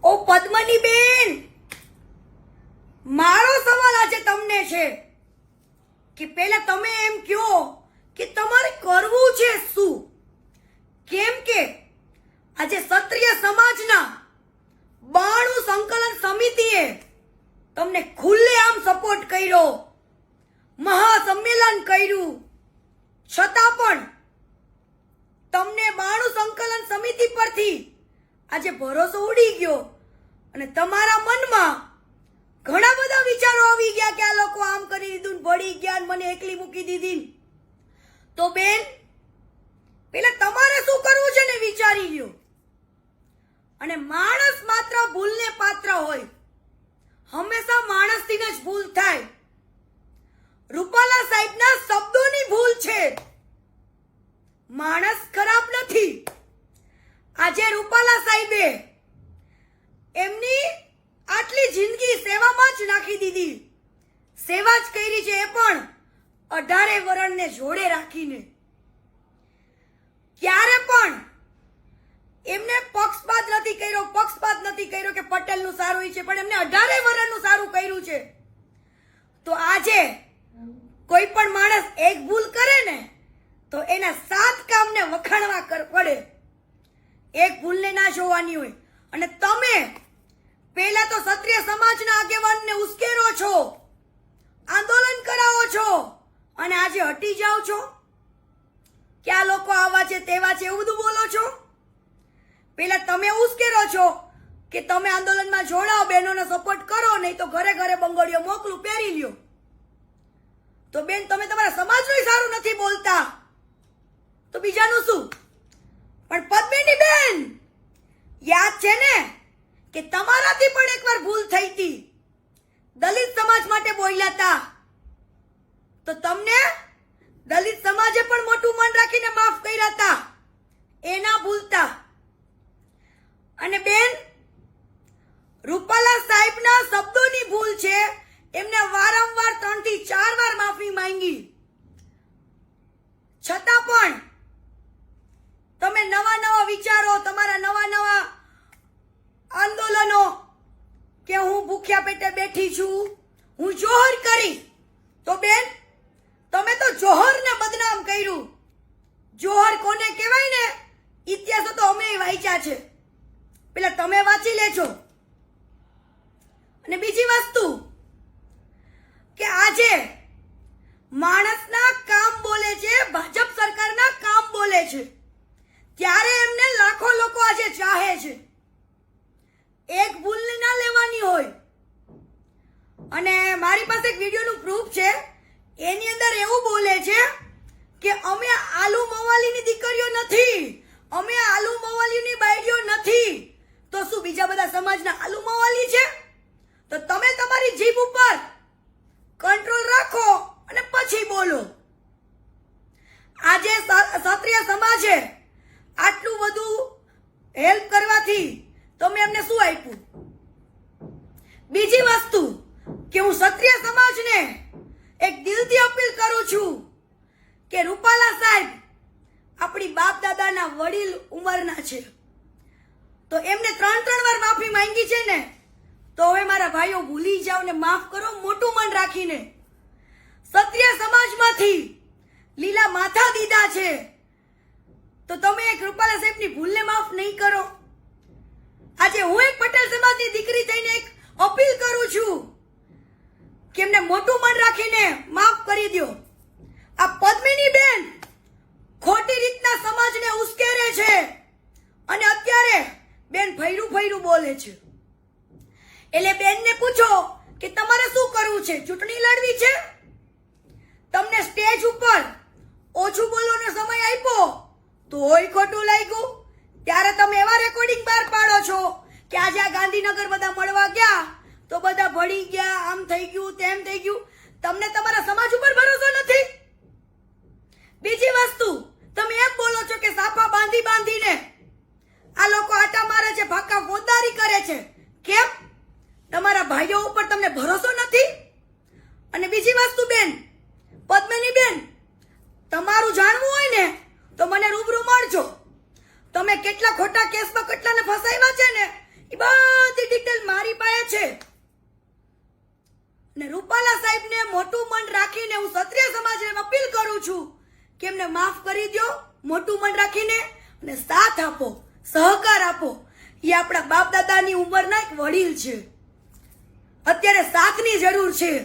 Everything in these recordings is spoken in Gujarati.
ઓ પદ્મની બેન, મારો સવાલ આજે તમને છે કે પહેલા તમે એમ કહો કે તમારે કરવું છે શું? કેમ કે આજે ક્ષત્રિય સમાજના 92 સંકલન સમિતિએ તમને ખુલ્લેઆમ સપોર્ટ કર્યો, મહાસંમેલન કર્યું, છતાં પણ તમને 92 સંકલન સમિતિ પરથી આજે ભરોસો ઉડી ગયો અને તમારા મનમાં ઘણા બધા વિચારો આવી ગયા કે આ લોકો આમ કરી દીધું, ભળી ગયા, મને એકલી મૂકી દીધી. તો બેન, પેલા તમારે શું કરવું છે ને વિચારી લ્યો. અને માણસ માત્ર ભૂલને પાત્ર હોય, હંમેશા માણસથી જ ભૂલ થાય. રૂપાલા સાહેબના શબ્દોની ભૂલ છે, માણસ ખરાબ નથી. આજે રૂપાલા સાહેબે એમની આટલી જિંદગી સેવામાં જ નાખી દીધી. સેવા જ કરી છે, એ પણ 18 વરણને જોડે રાખીને. ક્યારે પણ એમને પક્ષપાત નથી કર્યો કે પટેલનું સારું છે, પણ એમને 18 વરણનું સારું કર્યું છે. તો આજે કોઈ પણ માણસ એક ભૂલ કરે ને તો એના 7 કામને વખાણવા પડે. એક ભૂલને ના જોવાની હોય. અને તમે પહેલા તો ક્ષત્રિય સમાજના આગેવાનને ઉશ્કેરો છો, આંદોલન કરાવો છો, અને આજે હટી જાઓ છો કે આ લોકો આવા છે તેવા છે એવું બધું બોલો છો. પહેલા તમે ઉશ્કેરો છો કે તમે આંદોલનમાં જોડાઓ, બહેનોને સપોર્ટ કરો, નહીં તો ઘરે ઘરે બંગડીઓ મોકલું, પહેરી લ્યો. તો બેન, તમે તમારા સમાજનું સારું નથી બોલતા તો બીજાનું શું? પણ પદ્મિની બેન, યાદ છે ને કે તમારાથી પણ એકવાર ભૂલ થઈ હતી, દલિત સમાજ માટે બોલ્યા હતા, તો તમને દલિત સમાજે પણ મોટું મન રાખીને માફ કર્યા હતા, એ ના ભૂલતા. અને બેન, રૂપાલા સાહેબના શબ્દોની ભૂલ છે, એમને વારંવાર 3 થી 4 વાર માફી માંગી, છતાં પણ તમે નવા વિચારો, તમારા નવા આંદોલનો કે હું ભૂખ્યા પેટે બેઠી છું, હું જોહર કરી. તો બેન, તમે તો જોહરને બદનામ કર્યું. જોહર કોને કહેવાય ને, ઇતિહાસો તો અમે વાંચ્યા છે, પેલા તમે વાંચી લેજો. અને બીજી વસ્તુ કે આજે માણસના કામ બોલે છે, ભાજપ સરકારના કામ બોલે છે, ત્યારે એમને લાખો લોકો આજે ચાહે છે. એક ભૂલને ના લેવાની હોય. અને મારી પાસે એક વિડીયોનું પ્રૂફ છે, એની અંદર એવું બોલે છે કે અમે આલુ મવાલીની દીકરીઓ નથી, અમે આલુ મવાલીની બાયડીઓ નથી. તો શું બીજા બધા સમાજના આલુ મવાલી છે? તો તમે તમારી જીભ ઉપર કંટ્રોલ રાખો અને પછી બોલો. આજે ક્ષત્રિય સમાજે આટલું બધું હેલ્પ કરવાથી તમે એમને શું આપ્યું? બીજી વસ્તુ કે હું ક્ષત્રિય સમાજને એક દિલથી અપીલ કરું છું કે રૂપાલા સાહેબ આપણી બાપ દાદાના વડીલ ઉંમરના છે, તો એમને 3 વાર માફી માંગી છે ને, તો હવે મારા ભાઈઓ ભૂલી જાઓ ને માફ કરો, મોટું મન રાખીને. ક્ષત્રિય સમાજમાંથી લીલા માથા દીધા છે, તો તમે એક રૂપાલા સાહેબની ભૂલને માફ નહીં કરો. આજે હું એક પટેલ સમાજની દીકરી થઈને એક અપીલ કરું છું કે એમને મોટું મન રાખીને માફ કરી દો. આ પદ્મિની બેન ખોટી રીતના સમાજને ઉશ્કેરે છે અને અત્યારે બેન ફૈરું બોલે છે. એટલે બેનને પૂછો કે તમારે શું કરવું છે? ચૂંટણી લડવી છે? તમને સ્ટેજ ઉપર ઓછું બોલવાનો સમય આપ્યો તોય ખોટું લાગ્યું. ત્યારે તમે એવા રેકોર્ડિંગ બહાર પાડો છો કે આજે આ ગાંધીનગર બધા મળવા ગયા તો બધા ભળી ગયા, આમ થઈ ગયું, તેમ થઈ ગયું. તમને તમારા સમાજ ઉપર ભરોસો નથી. બીજી વસ્તુ, તમે એમ બોલો છો કે સાફા બાંધીને આ લોકો આટા મારે છે, ફાકા ફોજદારી કરે છે. કેમ? તમારા ભાઈઓ ઉપર તમને ભરોસો નથી. અને બીજી વસ્તુ બેન, પદ્મિની બેન, તમારું જાણવું હોય ને તો મને રૂબરૂ મળજો. તમે કેટલા ખોટા કેસમાં કેટલાને ફસાવ્યા છે ને, એ બધી ડિટેલ મારી પાસે છે. ને રૂપાલા સાહેબને મોટું મન રાખીને હું ક્ષત્રિય સમાજને અપીલ કરું છું કે એમને માફ કરી દો, મોટું મન રાખીને, અને સાથ આપો, સહકાર આપો. એ આપણા બાપ દાદાની ઉંમરના એક વડીલ છે. અત્યારે સાથની જરૂર છે.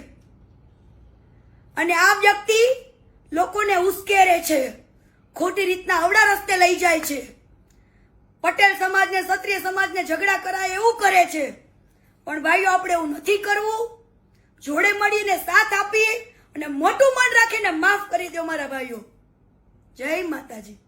અને આ વ્યક્તિ લોકોને ઉશ્કેરે છે, ખોટી રીતના અવળા રસ્તે લઈ જાય છે. પટેલ સમાજને, ક્ષત્રિય સમાજને ઝઘડા કરાય એવું કરે છે. પણ ભાઈઓ, આપણે એવું નથી કરવું. જોડે મળીને સાથ આપીએ અને મોટું મન રાખીને માફ કરી દો મારા ભાઈઓ. જય માતાજી.